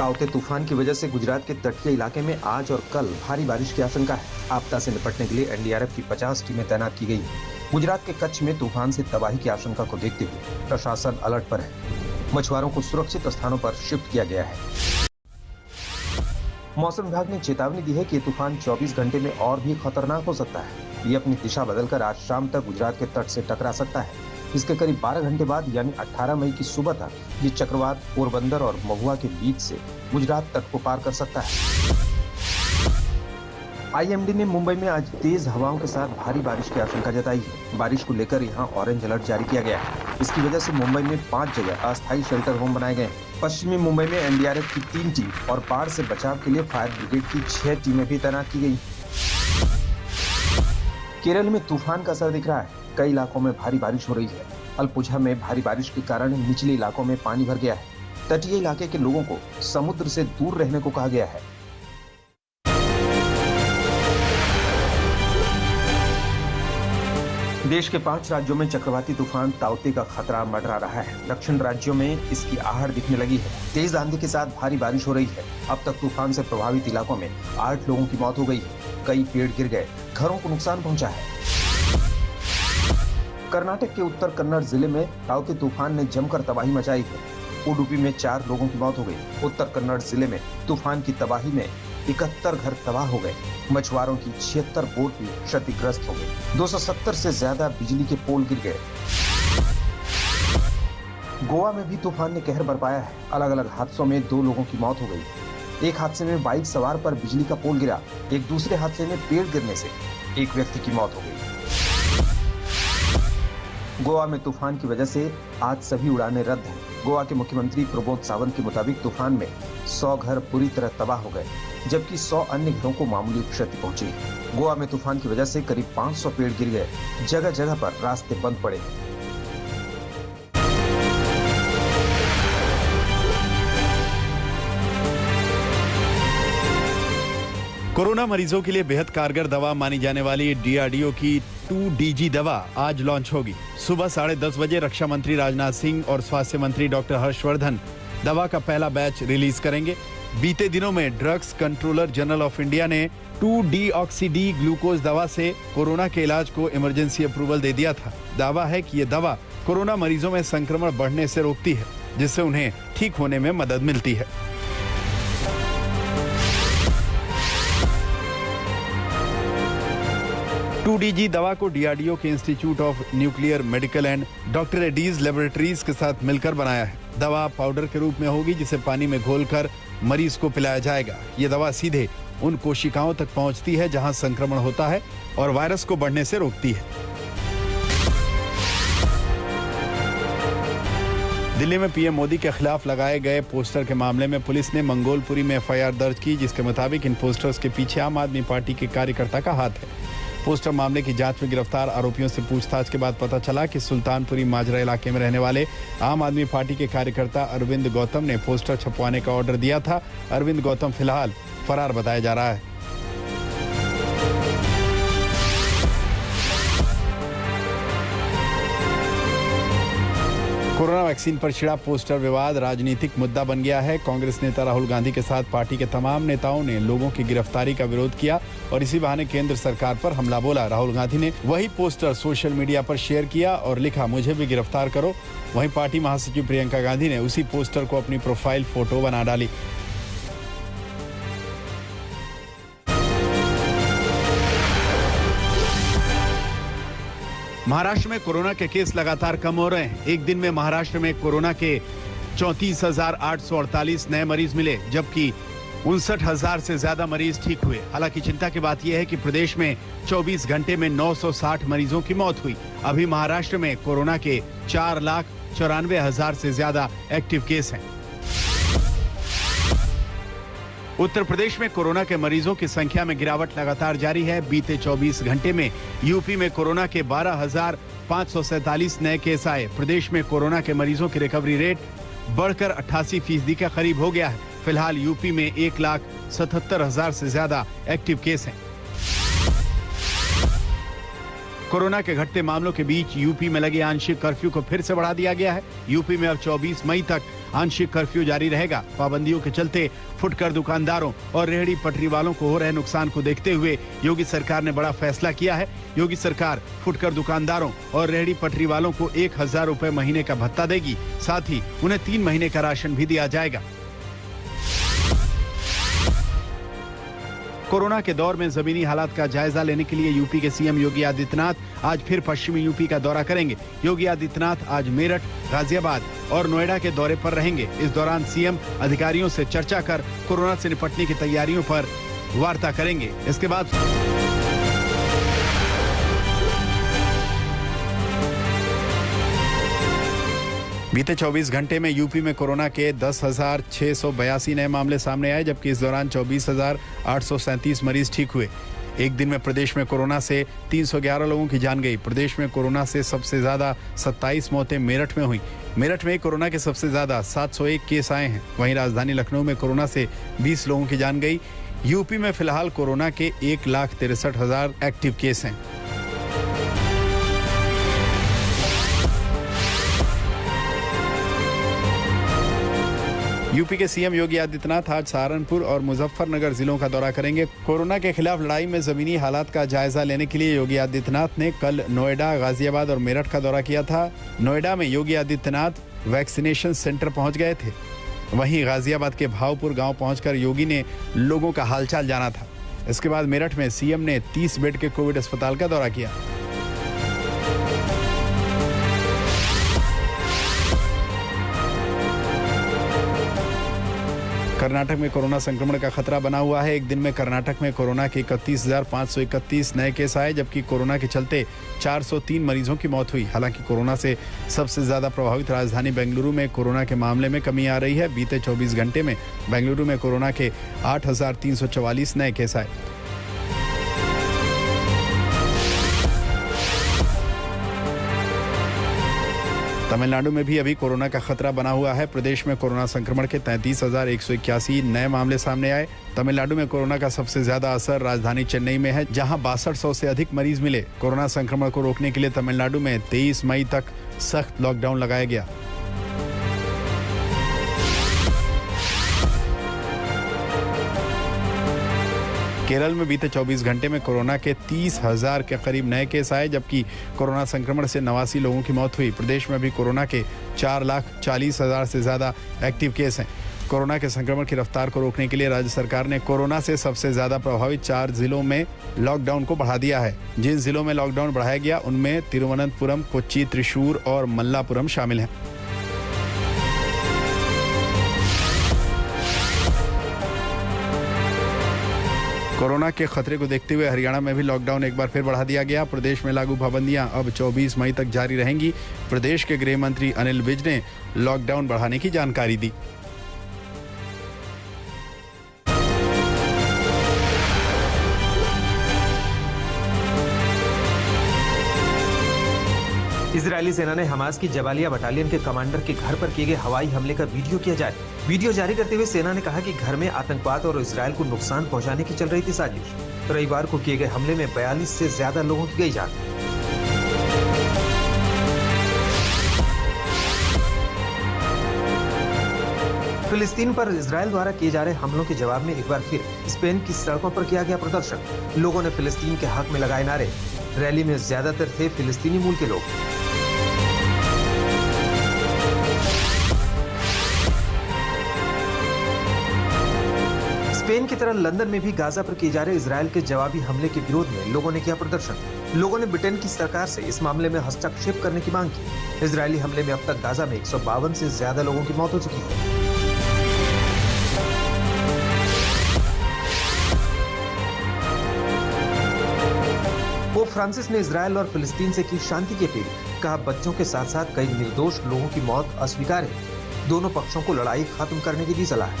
ताउते तूफान की वजह से गुजरात के तटीय इलाके में आज और कल भारी बारिश की आशंका है। आपदा से निपटने के लिए एनडीआरएफ की 50 टीमें तैनात की गई हैं। गुजरात के कच्छ में तूफान से तबाही की आशंका को देखते हुए प्रशासन अलर्ट पर है। मछुआरों को सुरक्षित स्थानों पर शिफ्ट किया गया है। मौसम विभाग ने चेतावनी दी है कि ये तूफान 24 घंटे में और भी खतरनाक हो सकता है। ये अपनी दिशा बदलकर आज शाम तक गुजरात के तट से टकरा सकता है। इसके करीब 12 घंटे बाद यानी 18 मई की सुबह तक ये चक्रवात पोरबंदर और महुआ के बीच से गुजरात तट को पार कर सकता है। आईएमडी ने मुंबई में आज तेज हवाओं के साथ भारी बारिश की आशंका जताई है। बारिश को लेकर यहां ऑरेंज अलर्ट जारी किया गया है। इसकी वजह से मुंबई में 5 जगह अस्थायी शेल्टर होम बनाए गए हैं। पश्चिमी मुंबई में एनडीआरएफ की 3 टीम और बाढ़ से बचाव के लिए फायर ब्रिगेड की 6 टीमें भी तैनात की गई। केरल में तूफान का असर दिख रहा है। कई इलाकों में भारी बारिश हो रही है। अलपुझा में भारी बारिश के कारण निचले इलाकों में पानी भर गया है। तटीय इलाके के लोगों को समुद्र से दूर रहने को कहा गया है। देश के 5 राज्यों में चक्रवाती तूफान ताउते का खतरा मंडरा रहा है। दक्षिण राज्यों में इसकी आहट दिखने लगी है। तेज आंधी के साथ भारी बारिश हो रही है। अब तक तूफान से प्रभावित इलाकों में 8 लोगों की मौत हो गई है। कई पेड़ गिर गए, घरों को नुकसान पहुंचा है। कर्नाटक के उत्तर कन्नड़ जिले में ताउते तूफान ने जमकर तबाही मचाई है। उडुपी में 4 लोगों की मौत हो गई। उत्तर कन्नड़ जिले में तूफान की तबाही में 71 घर तबाह हो गए। मछुआरों की 76 बोट भी क्षतिग्रस्त हो गई। 270 से ज्यादा बिजली के पोल गिर गए। गोवा में भी तूफान ने कहर बरपाया है। अलग अलग हादसों में 2 लोगों की मौत हो गई। एक हादसे में बाइक सवार पर बिजली का पोल गिरा। एक दूसरे हादसे में पेड़ गिरने से एक व्यक्ति की मौत हो गई। गोवा में तूफान की वजह से आज सभी उड़ानें रद्द हैं। गोवा के मुख्यमंत्री प्रमोद सावंत के मुताबिक तूफान में 100 घर पूरी तरह तबाह हो गए, जबकि 100 अन्य घरों को मामूली क्षति पहुंची। गोवा में तूफान की वजह से करीब 500 पेड़ गिर गए। जगह जगह पर रास्ते बंद पड़े। कोरोना मरीजों के लिए बेहद कारगर दवा मानी जाने वाली डीआरडीओ की 2DG दवा आज लॉन्च होगी। सुबह 10:30 बजे रक्षा मंत्री राजनाथ सिंह और स्वास्थ्य मंत्री डॉक्टर हर्षवर्धन दवा का पहला बैच रिलीज करेंगे। बीते दिनों में drugs controller general of India ने 2-डीऑक्सी-डी ग्लूकोज दवा से कोरोना के इलाज को इमरजेंसी अप्रूवल दे दिया था। दावा है कि ये दवा कोरोना मरीजों में संक्रमण बढ़ने से रोकती है, जिससे उन्हें ठीक होने में मदद मिलती है। DG दवा को डीआरडीओ के institute of nuclear medical and doctor Reddy's laboratories के साथ मिलकर बनाया है। दवा पाउडर के रूप में होगी, जिसे पानी में घोलकर मरीज को पिलाया जाएगा। ये दवा सीधे उन कोशिकाओं तक पहुंचती है जहां संक्रमण होता है और वायरस को बढ़ने से रोकती है। दिल्ली में पीएम मोदी के खिलाफ लगाए गए पोस्टर के मामले में पुलिस ने मंगोलपुरी में एफआईआर दर्ज की, जिसके मुताबिक इन पोस्टर्स के पीछे आम आदमी पार्टी के कार्यकर्ता का हाथ है। पोस्टर मामले की जांच में गिरफ्तार आरोपियों से पूछताछ के बाद पता चला कि सुल्तानपुरी माजरा इलाके में रहने वाले आम आदमी पार्टी के कार्यकर्ता अरविंद गौतम ने पोस्टर छपवाने का ऑर्डर दिया था। अरविंद गौतम फिलहाल फरार बताया जा रहा है। कोरोना वैक्सीन पर छिड़ा पोस्टर विवाद राजनीतिक मुद्दा बन गया है। कांग्रेस नेता राहुल गांधी के साथ पार्टी के तमाम नेताओं ने लोगों की गिरफ्तारी का विरोध किया और इसी बहाने केंद्र सरकार पर हमला बोला। राहुल गांधी ने वही पोस्टर सोशल मीडिया पर शेयर किया और लिखा, मुझे भी गिरफ्तार करो। वहीं पार्टी महासचिव प्रियंका गांधी ने उसी पोस्टर को अपनी प्रोफाइल फोटो बना डाली। महाराष्ट्र में कोरोना के केस लगातार कम हो रहे हैं। एक दिन में महाराष्ट्र में कोरोना के 34,848 नए मरीज मिले, जबकि 59,000 से ज्यादा मरीज ठीक हुए। हालांकि चिंता की बात यह है कि प्रदेश में 24 घंटे में 960 मरीजों की मौत हुई। अभी महाराष्ट्र में कोरोना के 4,94,000 से ज्यादा एक्टिव केस हैं। उत्तर प्रदेश में कोरोना के मरीजों की संख्या में गिरावट लगातार जारी है। बीते 24 घंटे में यूपी में कोरोना के 12,547 नए केस आए। प्रदेश में कोरोना के मरीजों की रिकवरी रेट बढ़कर 88% के करीब हो गया है। फिलहाल यूपी में 1,77,000 से ज्यादा एक्टिव केस हैं। कोरोना के घटते मामलों के बीच यूपी में लगे आंशिक कर्फ्यू को फिर से बढ़ा दिया गया है। यूपी में अब 24 मई तक आंशिक कर्फ्यू जारी रहेगा। पाबंदियों के चलते फुटकर दुकानदारों और रेहड़ी पटरी वालों को हो रहे नुकसान को देखते हुए योगी सरकार ने बड़ा फैसला किया है। योगी सरकार फुटकर दुकानदारों और रेहड़ी पटरी वालों को 1000 रुपए महीने का भत्ता देगी। साथ ही उन्हें 3 महीने का राशन भी दिया जाएगा। कोरोना के दौर में जमीनी हालात का जायजा लेने के लिए यूपी के सीएम योगी आदित्यनाथ आज फिर पश्चिमी यूपी का दौरा करेंगे। योगी आदित्यनाथ आज मेरठ, गाजियाबाद और नोएडा के दौरे पर रहेंगे। इस दौरान सीएम अधिकारियों से चर्चा कर कोरोना से निपटने की तैयारियों पर वार्ता करेंगे। इसके बाद बीते 24 घंटे में यूपी में कोरोना के 10,682 नए मामले सामने आए, जबकि इस दौरान 24,837 मरीज ठीक हुए। एक दिन में प्रदेश में कोरोना से 311 लोगों की जान गई। प्रदेश में कोरोना से सबसे ज्यादा 27 मौतें मेरठ में हुई। मेरठ में कोरोना के सबसे ज्यादा 701 केस आए हैं। वहीं राजधानी लखनऊ में कोरोना से 20 लोगों की जान गई। यूपी में फिलहाल कोरोना के 1,63,000 एक्टिव केस हैं। यूपी के सीएम योगी आदित्यनाथ आज सहारनपुर और मुजफ्फरनगर जिलों का दौरा करेंगे। कोरोना के खिलाफ लड़ाई में जमीनी हालात का जायजा लेने के लिए योगी आदित्यनाथ ने कल नोएडा, गाजियाबाद और मेरठ का दौरा किया था। नोएडा में योगी आदित्यनाथ वैक्सीनेशन सेंटर पहुंच गए थे। वहीं गाजियाबाद के भावपुर गांव पहुंचकर योगी ने लोगों का हालचाल जाना था। इसके बाद मेरठ में सीएम ने 30 बेड के कोविड अस्पताल का दौरा किया। कर्नाटक में कोरोना संक्रमण का खतरा बना हुआ है। एक दिन में कर्नाटक में कोरोना के 31,531 नए केस आए, जबकि कोरोना के चलते 403 मरीजों की मौत हुई। हालांकि कोरोना से सबसे ज्यादा प्रभावित राजधानी बेंगलुरु में कोरोना के मामले में कमी आ रही है। बीते 24 घंटे में बेंगलुरु में कोरोना के 8,344 नए केस आए। तमिलनाडु में भी अभी कोरोना का खतरा बना हुआ है। प्रदेश में कोरोना संक्रमण के 33,181 नए मामले सामने आए। तमिलनाडु में कोरोना का सबसे ज्यादा असर राजधानी चेन्नई में है, जहां 6200 से अधिक मरीज मिले। कोरोना संक्रमण को रोकने के लिए तमिलनाडु में 23 मई तक सख्त लॉकडाउन लगाया गया। केरल में बीते 24 घंटे में कोरोना के 30,000 के करीब नए केस आए, जबकि कोरोना संक्रमण से 89 लोगों की मौत हुई। प्रदेश में भी कोरोना के 4,40,000 से ज्यादा एक्टिव केस हैं। कोरोना के संक्रमण की रफ्तार को रोकने के लिए राज्य सरकार ने कोरोना से सबसे ज्यादा प्रभावित 4 जिलों में लॉकडाउन को बढ़ा दिया है। जिन जिलों में लॉकडाउन बढ़ाया गया उनमें तिरुवनंतपुरम, कोच्चि, त्रिशूर और मल्लापुरम शामिल हैं। कोरोना के खतरे को देखते हुए हरियाणा में भी लॉकडाउन एक बार फिर बढ़ा दिया गया। प्रदेश में लागू पाबंदियां अब 24 मई तक जारी रहेंगी। प्रदेश के गृह मंत्री अनिल विज ने लॉकडाउन बढ़ाने की जानकारी दी। इजरायली सेना ने हमास की जबालिया बटालियन के कमांडर के घर पर किए गए हवाई हमले का वीडियो किया जारी। वीडियो जारी करते हुए सेना ने कहा कि घर में आतंकवाद और इजरायल को नुकसान पहुंचाने की चल रही थी साजिश। रविवार को किए गए हमले में 42 से ज्यादा लोगों की गई जान। फिलिस्तीन पर इजरायल द्वारा किए जा रहे हमलों के जवाब में एक बार फिर स्पेन की सड़कों पर किया गया प्रदर्शन। लोगों ने फिलिस्तीन के हक में लगाए नारे। रैली में ज्यादातर थे फिलिस्तीनी मूल के लोग। स्पेन की तरह लंदन में भी गाजा पर किए जा रहे इजरायल के जवाबी हमले के विरोध में लोगों ने किया प्रदर्शन। लोगों ने ब्रिटेन की सरकार से इस मामले में हस्तक्षेप करने की मांग की। इजरायली हमले में अब तक गाजा में 152 से ज्यादा लोगों की मौत हो चुकी है। पोप फ्रांसिस ने इजरायल और फिलिस्तीन से की शांति की अपील। कहा बच्चों के साथ साथ कई निर्दोष लोगों की मौत अस्वीकार है। दोनों पक्षों को लड़ाई खत्म करने की दी सलाह।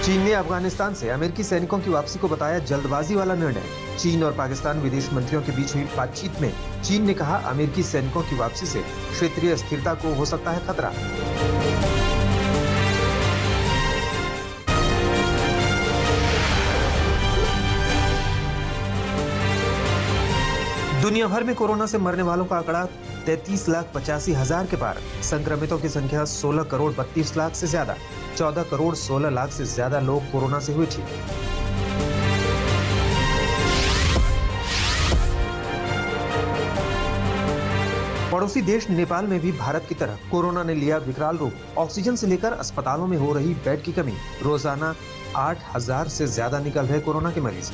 चीन ने अफगानिस्तान से अमेरिकी सैनिकों की वापसी को बताया जल्दबाजी वाला निर्णय। चीन और पाकिस्तान विदेश मंत्रियों के बीच हुई बातचीत में चीन ने कहा अमेरिकी सैनिकों की वापसी से क्षेत्रीय स्थिरता को हो सकता है खतरा। दुनिया भर में कोरोना से मरने वालों का आंकड़ा 33,85,000 के पार। संक्रमितों की संख्या 16 करोड़ 32 लाख से ज्यादा। 14 करोड़ 16 लाख से ज्यादा लोग कोरोना से हुए ठीक। पड़ोसी देश नेपाल में भी भारत की तरह कोरोना ने लिया विकराल रूप। ऑक्सीजन से लेकर अस्पतालों में हो रही बेड की कमी। रोजाना 8,000 से ज्यादा निकल रहे कोरोना के मरीज।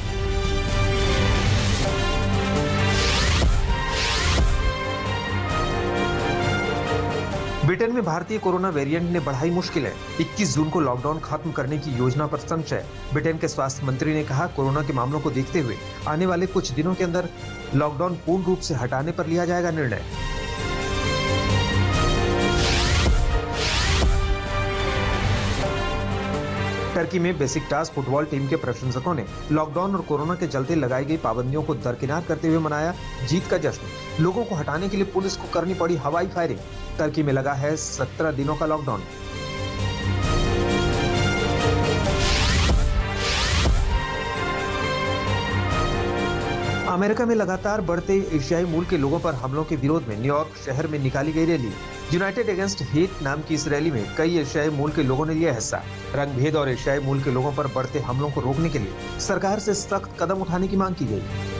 ब्रिटेन में भारतीय कोरोना वेरिएंट ने बढ़ाई मुश्किलें। 21 जून को लॉकडाउन खत्म करने की योजना पर संशय। ब्रिटेन के स्वास्थ्य मंत्री ने कहा, कोरोना के मामलों को देखते हुए आने वाले कुछ दिनों के अंदर लॉकडाउन पूर्ण रूप से हटाने पर लिया जाएगा निर्णय। टर्की में बेसिकटास फुटबॉल टीम के प्रशंसकों ने लॉकडाउन और कोरोना के चलते लगाई गई पाबंदियों को दरकिनार करते हुए मनाया जीत का जश्न। लोगों को हटाने के लिए पुलिस को करनी पड़ी हवाई फायरिंग। टर्की में लगा है 17 दिनों का लॉकडाउन। अमेरिका में लगातार बढ़ते एशियाई मूल के लोगों पर हमलों के विरोध में न्यूयॉर्क शहर में निकाली गई रैली। यूनाइटेड अगेंस्ट हेट नाम की इस रैली में कई एशियाई मूल के लोगों ने लिया हिस्सा। रंग भेद और एशियाई मूल के लोगों पर बढ़ते हमलों को रोकने के लिए सरकार से सख्त कदम उठाने की मांग की गई।